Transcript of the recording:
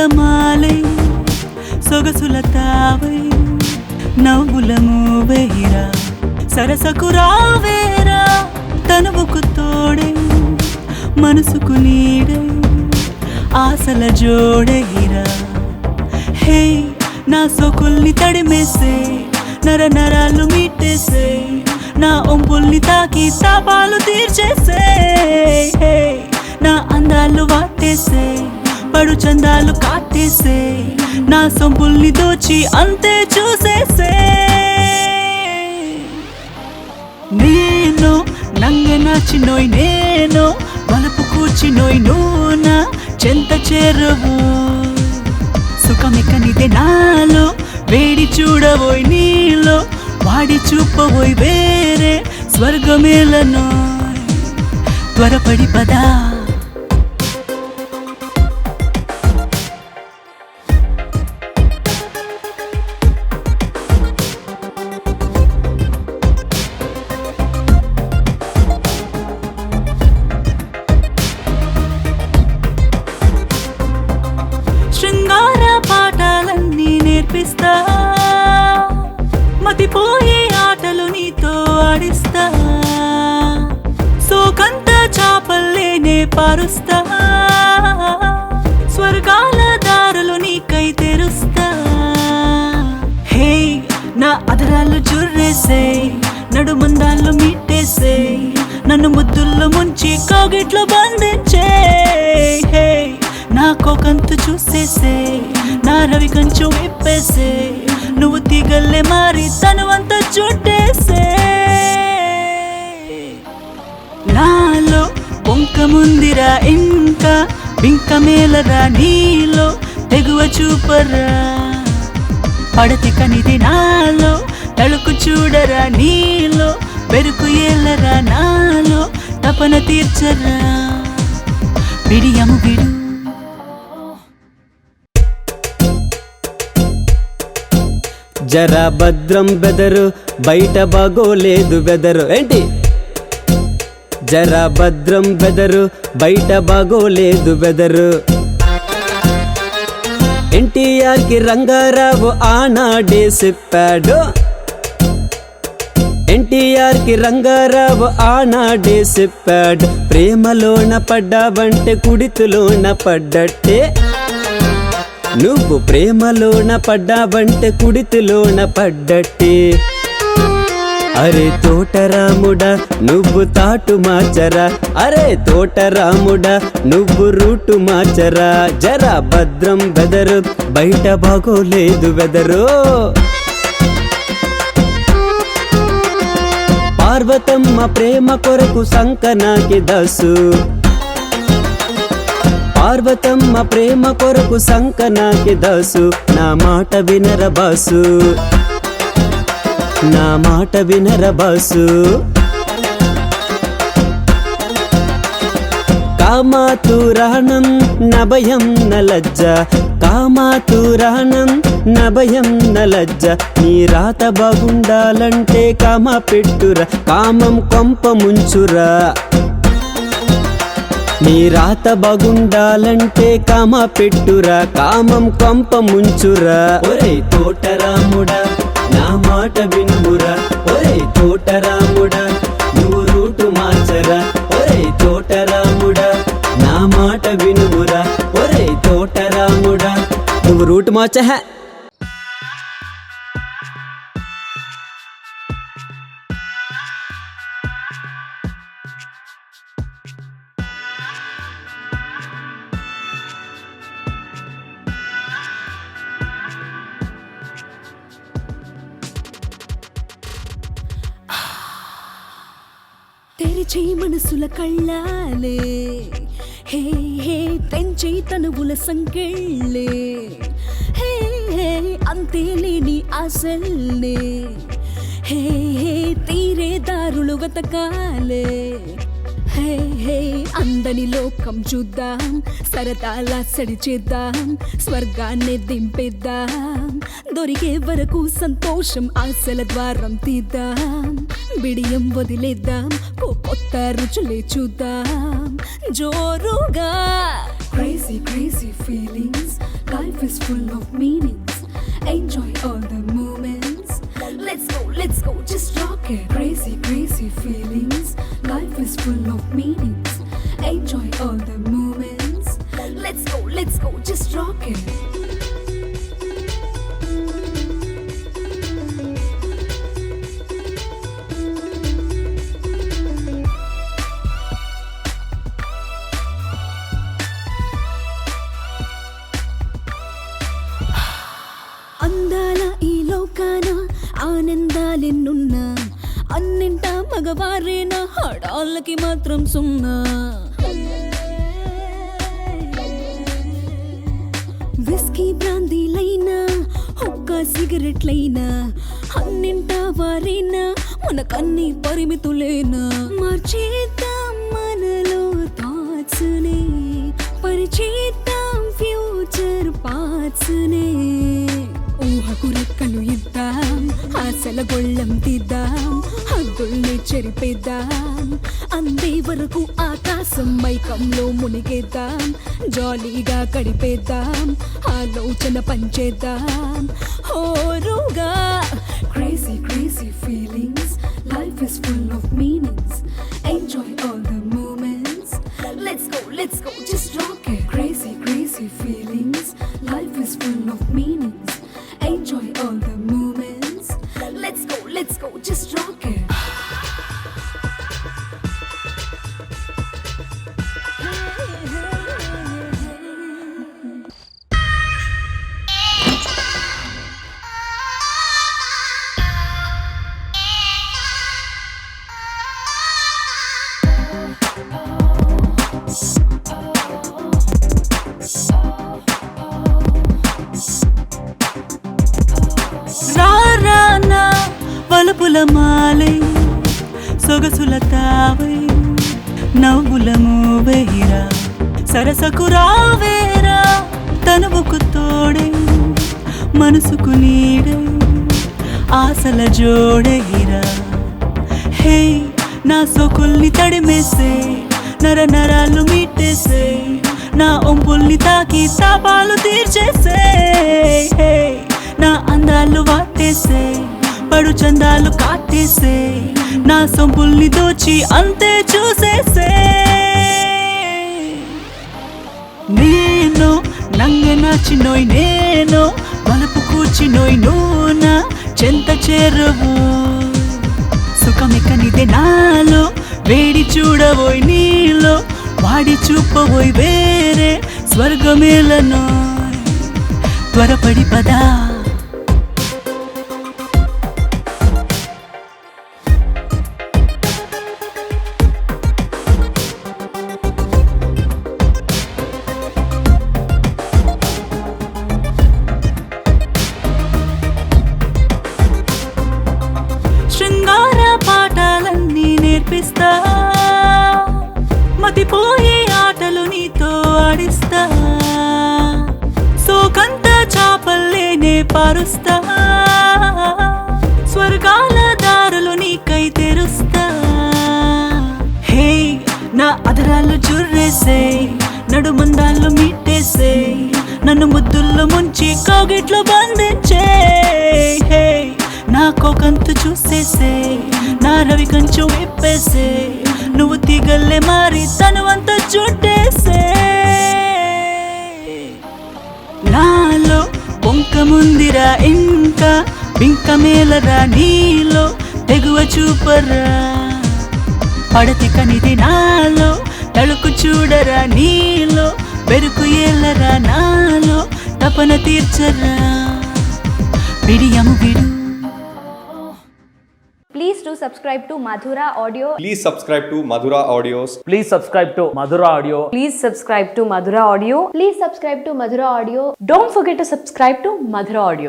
పూలమాలై సొగసుల తావై నవ్వుల మూవేరా సరసకు రావేరా తనువుకు తోడై మనసుకు నీడై ఆశల జోడైరా హే నా సోకుల్ని తడిమేసే నర నరాలు మీటేసే నా ఒంపుల్ని తాకి తాపాలు తీర్చేసే హే నా అందాలు వాటేసే పడు చందాలు కాటేసే నా సొంపుల్ని దోచి అంతే చూసేసే నేను నంగనా చిన్నోయ్ నేను వలపు కూర్చినోయ్ నూనా చెంత చేరవు సుఖమికనిదే నాలో వేడి చూడబోయ్ నీలో వాడి చూపబోయ్ వేరే స్వర్గమేలనో త్వరపడి పదా శృంగార పాఠాలన్నీ నేర్పిస్తా మతిపోయే ఆటలు నీతో ఆడిస్తా సోకంత చాపల్లేనే పారుస్తా స్వర్గాల దారులు నీకై తెరుస్తా హే నా అదరాలు జుర్రేసే నడుమందాలు మీటేసే నన్ను ముద్దుల్లో ముంచి కౌగిట్లో బంధించే హే నా కోకంతు చూసేసే నా రవి కంచు విప్పేసే నువ్వు తీగల్లే మారి తనువంతా చుట్టేసే నాలో పొంక ముందిరా ఇంకా బింక మేలరా నీలో తెగువ చూపరా పడతి కనిది నాలో తళుకు చూడరా నీలో పెరుకు ఏలరా నాలో తపన తీర్చరా బిడియము బిడు జరా భద్రం బెదరు బయట బాగోలేదు బెదరు ఏంటి జరా భద్రం బెదరు బయట బాగోలేదు బెదరు ఎన్టీఆర్ కి రంగారావు ఆనాడే చెప్పాడు ఎన్టీఆర్ కి రంగారావు ఆనాడే చెప్పాడు ప్రేమలోన పడ్డావంటే కుడితులోన పడ్డట్టే నువ్వు ప్రేమలోన పడ్డావంటే కుడితిలోన పడ్డట్టే అరే తోటరాముడా నువ్వు తాటు మార్చరా అరే తోటరాముడా నువ్వు రూటు మార్చరా జరా భద్రం బెదరు బయట బాగోలేదు బెదరు పార్వతమ్మ ప్రేమ కొరకు సంకనాకి దాసు పార్వతమ్మ ప్రేమ కొరకు సంకనాకి దాసు నా మాట వినర బాసు నా మాట వినర బాసు కామాతురాణం నభయం నలజ్జ కామాతురాణం నభయం నలజ్జ నీ రాత బాగుండాలంటే కామ పెట్టురా కామం కొంప ముంచురా నీ రాత బాగుండాలంటే కామ పెట్టురా కామం కొంప ముంచురా ఒరే తోటరాముడా నా మాట వినుమురా ఒరే తోటరాముడా నువ్వు రూటు మార్చరా ఒరే తోటరాముడా నా మాట వినుమురా ఒరే తోటరాముడా నువ్వు రూటు మార్చ తెరిచే మనసుల కళ్ళాలే హే హే పెంచే తనువుల సంకెళ్ళే హే హే అంతే లేని ఆశల్నే హే హే తీరే దారులు వెతకాలే హే హే అందని లోకం చూద్దాం సరదాల సడి చేద్దాం స్వర్గాన్ని దింపేద్దాం దొరికే వరకు సంతోషం ఆశల ద్వారం తీద్దాం బిడియం వదిలేద్దాం కొత్త రుచులే చూద్దాం జోరుగా crazy crazy feelings Life is full of meanings. Enjoy all the moments. Let's go, just rock it. Crazy, crazy feelings. Life is full of meanings. Enjoy all the moments. Let's go, just rock it. అందాల ఈ లోకాన ఆనందాలెన్నున్నా అన్నింట మగవారేనా ఆడాళ్ళకి మాత్రం సున్నా. Whisky బ్రాందీలైనా ఒక్క సిగరెట్లైనా అన్నింట వారైనా మనకన్నీ పరిమితులేనా. మార్చేద్దాం మనలో thoughts నే, పరిచేద్దాం future parts నే. ఊహకు రెక్కలు ఇద్దాం, ఆశల గొళ్ళం తీద్దాం, హద్దుల్ని చెరిపేద్దాం. అందే వరకు ఆకాశం మైకంలో మునిగేద్దాం, జాలీగా గడిపేద్దాం, ఆలోచన పంచేద్దాం హోరుగా. Crazy, crazy feelings. Life is full of meanings. Enjoy all the moments. Let's go, just rock it. Crazy, crazy feelings. Life is full of meanings. Enjoy all the moments. Let's go, just rock it. రారానా వలపుల మాలై సొగసుల తావై నవ్వుల మూవేరా సరసకు రావేరా తనువుకు తోడే మనసుకు నీడే ఆశల జోడేరా. హే నా సోకుల్ని తడిమేసే నర నరాలు మీటేసే నా ఒంపుల్ని తాకి తాపాలు తీర్చేసే. హే నా అందాలు వాటేసే పడు చందాలు కాటేసే నా సొంపుల్ని దోచి అంతే చూసేసే. నేను నంగ నాచినోయ్ నేను వలపు కూర్చినోయ్ నూనా చెంత చేరవు. సుఖమెక్కనిదే నాలో వేడి చూడబోయ్ నీలో వాడి చూపబోయ్ వేరే స్వర్గమేలను. త్వరపడి పదా శృంగార పాఠాలన్నీ నేర్పిస్తా, మతిపోయే ఆటలు నీతో ఆడిస్తా, సోకంత చాపల్లేనే పారుస్తా, స్వర్గాల దారులు నీకై తెరుస్తా. హే నా అదరాలు జుర్రేసే నడుమందాలు మీటేసే నన్ను ముద్దుల్లో ముంచి కౌగిట్లో బంధించే. హే నా కోకంతు చూసేసే నా రవి కంచు విప్పేసే నువ్వు తీగల్లే మారి తనువంతా చుట్టేసే. నాలో పొంక ముందిరా ఇంకా బింక మేలరా నీలో తెగువ చూపరా. పడతి కనిది నాలో తళుకు చూడరా నీలో బెరుకు ఏలరా నాలో తపన తీర్చరా. బిడియము బిడు. Please do subscribe to Madhura Audio. Please subscribe to Madhura Audios. Please subscribe to Madhura Audio. Please subscribe to Madhura Audio. Please subscribe to Madhura Audio. Don't forget to subscribe to Madhura Audio.